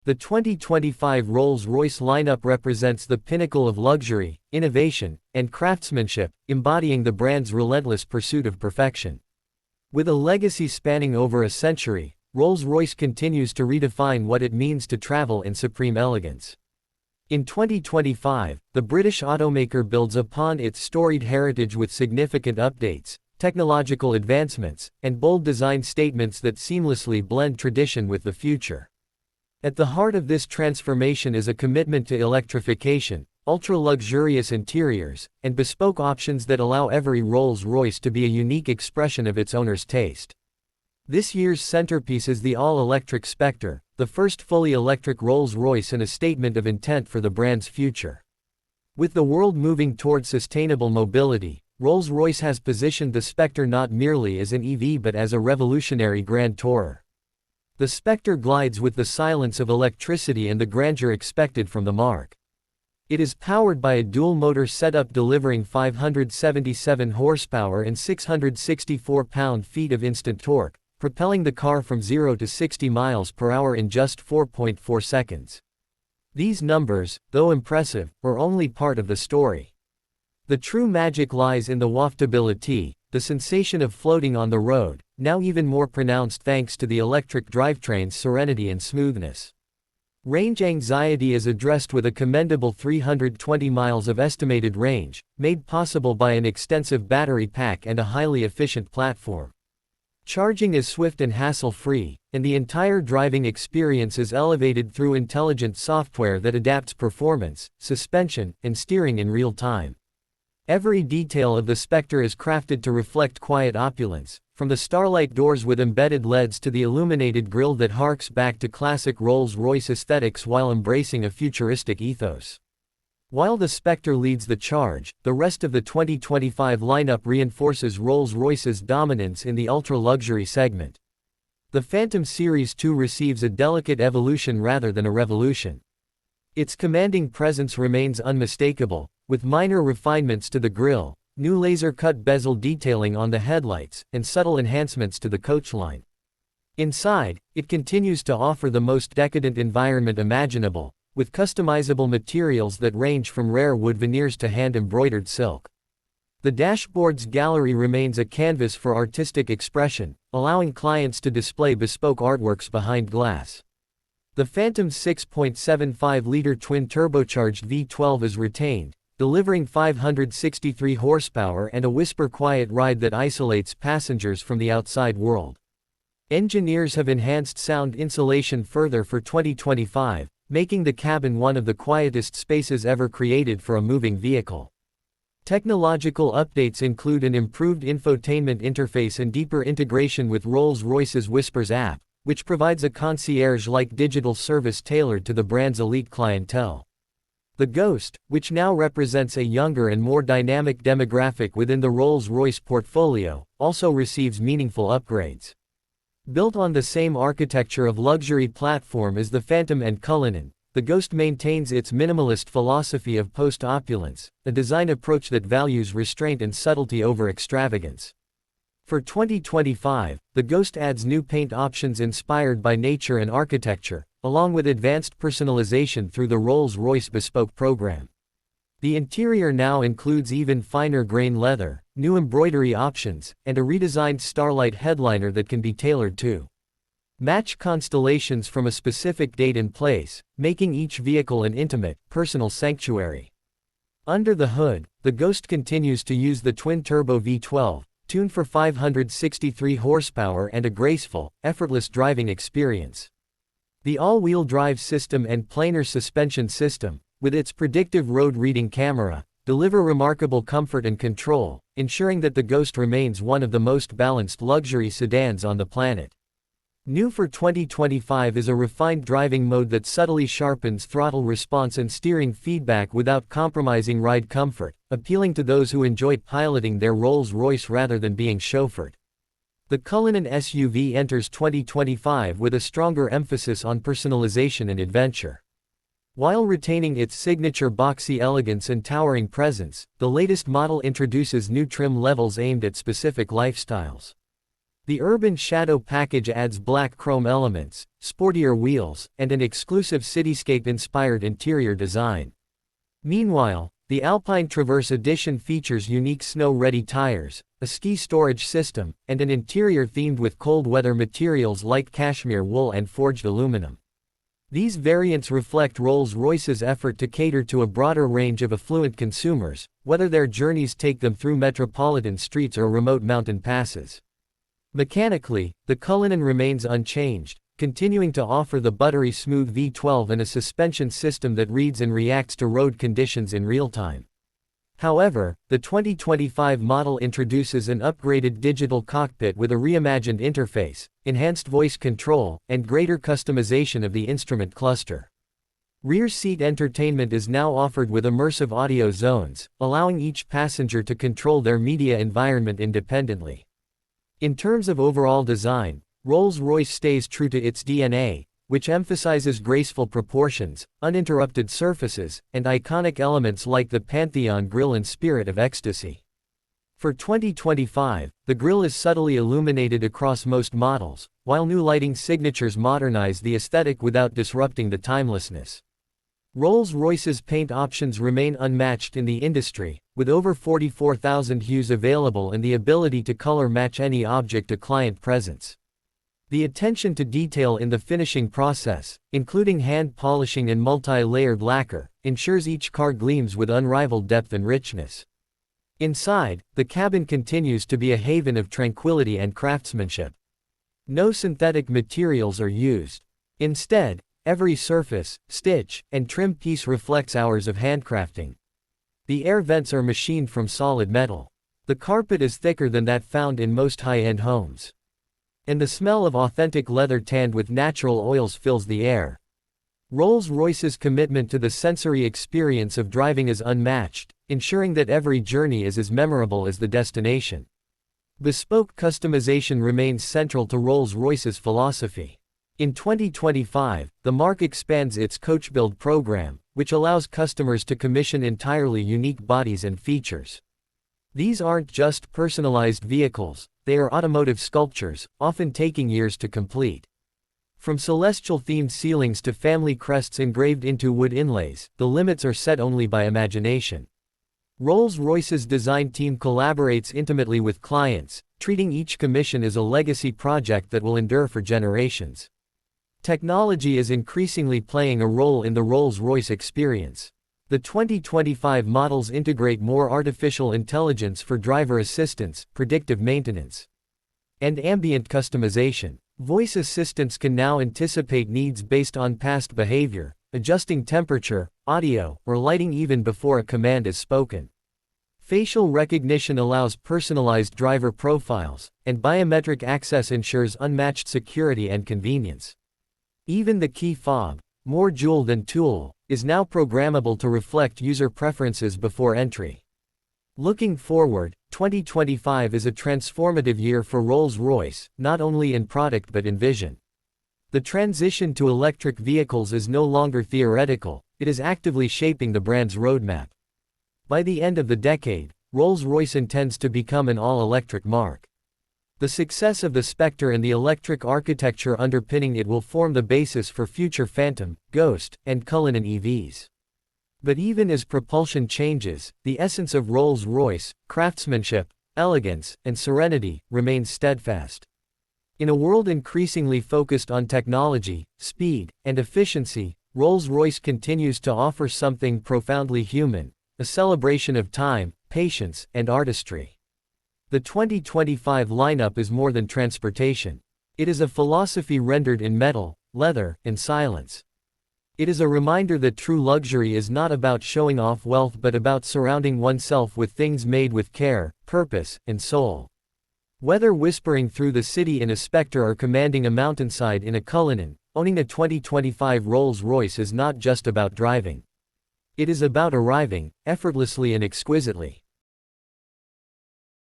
The 2025 Rolls-Royce lineup represents the pinnacle of luxury, innovation, and craftsmanship, embodying the brand's relentless pursuit of perfection. With a legacy spanning over a century, Rolls-Royce continues to redefine what it means to travel in supreme elegance. In 2025, the British automaker builds upon its storied heritage with significant updates, technological advancements, and bold design statements that seamlessly blend tradition with the future. At the heart of this transformation is a commitment to electrification, ultra-luxurious interiors, and bespoke options that allow every Rolls-Royce to be a unique expression of its owner's taste. This year's centerpiece is the all-electric Spectre, the first fully electric Rolls-Royce and a statement of intent for the brand's future. With the world moving toward sustainable mobility, Rolls-Royce has positioned the Spectre not merely as an EV but as a revolutionary grand tourer. The Spectre glides with the silence of electricity and the grandeur expected from the marque. It is powered by a dual-motor setup delivering 577 horsepower and 664 pound-feet of instant torque, propelling the car from 0 to 60 miles per hour in just 4.4 seconds. These numbers, though impressive, are only part of the story. The true magic lies in the waftability, the sensation of floating on the road, now even more pronounced thanks to the electric drivetrain's serenity and smoothness. Range anxiety is addressed with a commendable 320 miles of estimated range, made possible by an extensive battery pack and a highly efficient platform. Charging is swift and hassle-free, and the entire driving experience is elevated through intelligent software that adapts performance, suspension, and steering in real time. Every detail of the Spectre is crafted to reflect quiet opulence, from the starlight doors with embedded LEDs to the illuminated grille that harks back to classic Rolls-Royce aesthetics while embracing a futuristic ethos. While the Spectre leads the charge, the rest of the 2025 lineup reinforces Rolls-Royce's dominance in the ultra-luxury segment. The Phantom Series 2 receives a delicate evolution rather than a revolution. Its commanding presence remains unmistakable, with minor refinements to the grille, new laser-cut bezel detailing on the headlights, and subtle enhancements to the coachline. Inside, it continues to offer the most decadent environment imaginable, with customizable materials that range from rare wood veneers to hand-embroidered silk. The dashboard's gallery remains a canvas for artistic expression, allowing clients to display bespoke artworks behind glass. The Phantom's 6.75-liter twin-turbocharged V12 is retained, delivering 563 horsepower and a whisper-quiet ride that isolates passengers from the outside world. Engineers have enhanced sound insulation further for 2025, making the cabin one of the quietest spaces ever created for a moving vehicle. Technological updates include an improved infotainment interface and deeper integration with Rolls-Royce's Whispers app, which provides a concierge-like digital service tailored to the brand's elite clientele. The Ghost, which now represents a younger and more dynamic demographic within the Rolls-Royce portfolio, also receives meaningful upgrades. Built on the same architecture of luxury platform as the Phantom and Cullinan, the Ghost maintains its minimalist philosophy of post-opulence, a design approach that values restraint and subtlety over extravagance. For 2025, the Ghost adds new paint options inspired by nature and architecture, along with advanced personalization through the Rolls-Royce Bespoke program. The interior now includes even finer grain leather, new embroidery options, and a redesigned starlight headliner that can be tailored to match constellations from a specific date and place, making each vehicle an intimate, personal sanctuary. Under the hood, the Ghost continues to use the twin-turbo V12, tuned for 563 horsepower and a graceful, effortless driving experience. The all-wheel drive system and planar suspension system, with its predictive road reading camera, deliver remarkable comfort and control, ensuring that the Ghost remains one of the most balanced luxury sedans on the planet. New for 2025 is a refined driving mode that subtly sharpens throttle response and steering feedback without compromising ride comfort, appealing to those who enjoy piloting their Rolls-Royce rather than being chauffeured. The Cullinan SUV enters 2025 with a stronger emphasis on personalization and adventure. While retaining its signature boxy elegance and towering presence, the latest model introduces new trim levels aimed at specific lifestyles. The Urban Shadow package adds black chrome elements, sportier wheels, and an exclusive cityscape-inspired interior design. Meanwhile, the Alpine Traverse Edition features unique snow-ready tires, a ski storage system, and an interior themed with cold-weather materials like cashmere wool and forged aluminum. These variants reflect Rolls-Royce's effort to cater to a broader range of affluent consumers, whether their journeys take them through metropolitan streets or remote mountain passes. Mechanically, the Cullinan remains unchanged, continuing to offer the buttery-smooth V12 and a suspension system that reads and reacts to road conditions in real time. However, the 2025 model introduces an upgraded digital cockpit with a reimagined interface, enhanced voice control, and greater customization of the instrument cluster. Rear seat entertainment is now offered with immersive audio zones, allowing each passenger to control their media environment independently. In terms of overall design, Rolls-Royce stays true to its DNA, which emphasizes graceful proportions, uninterrupted surfaces, and iconic elements like the Pantheon grille and Spirit of Ecstasy. For 2025, the grille is subtly illuminated across most models, while new lighting signatures modernize the aesthetic without disrupting the timelessness. Rolls-Royce's paint options remain unmatched in the industry, with over 44,000 hues available and the ability to color match any object a client presents. The attention to detail in the finishing process, including hand polishing and multi-layered lacquer, ensures each car gleams with unrivaled depth and richness. Inside, the cabin continues to be a haven of tranquility and craftsmanship. No synthetic materials are used. Instead, every surface, stitch, and trim piece reflects hours of handcrafting. The air vents are machined from solid metal. The carpet is thicker than that found in most high-end homes. And the smell of authentic leather tanned with natural oils fills the air. Rolls-Royce's commitment to the sensory experience of driving is unmatched, ensuring that every journey is as memorable as the destination. Bespoke customization remains central to Rolls-Royce's philosophy. In 2025, the marque expands its coach build program, which allows customers to commission entirely unique bodies and features. These aren't just personalized vehicles, they are automotive sculptures, often taking years to complete. From celestial-themed ceilings to family crests engraved into wood inlays, the limits are set only by imagination. Rolls-Royce's design team collaborates intimately with clients, treating each commission as a legacy project that will endure for generations. Technology is increasingly playing a role in the Rolls-Royce experience. The 2025 models integrate more artificial intelligence for driver assistance, predictive maintenance, and ambient customization. Voice assistants can now anticipate needs based on past behavior, adjusting temperature, audio, or lighting even before a command is spoken. Facial recognition allows personalized driver profiles, and biometric access ensures unmatched security and convenience. Even the key fob, more jewel than tool, is now programmable to reflect user preferences before entry. Looking forward, 2025 is a transformative year for Rolls-Royce, not only in product but in vision. The transition to electric vehicles is no longer theoretical, it is actively shaping the brand's roadmap. By the end of the decade, Rolls-Royce intends to become an all-electric marque. The success of the Spectre and the electric architecture underpinning it will form the basis for future Phantom, Ghost, and Cullinan EVs. But even as propulsion changes, the essence of Rolls-Royce, craftsmanship, elegance, and serenity, remains steadfast. In a world increasingly focused on technology, speed, and efficiency, Rolls-Royce continues to offer something profoundly human, a celebration of time, patience, and artistry. The 2025 lineup is more than transportation. It is a philosophy rendered in metal, leather, and silence. It is a reminder that true luxury is not about showing off wealth but about surrounding oneself with things made with care, purpose, and soul. Whether whispering through the city in a Spectre or commanding a mountainside in a Cullinan, owning a 2025 Rolls-Royce is not just about driving. It is about arriving, effortlessly and exquisitely.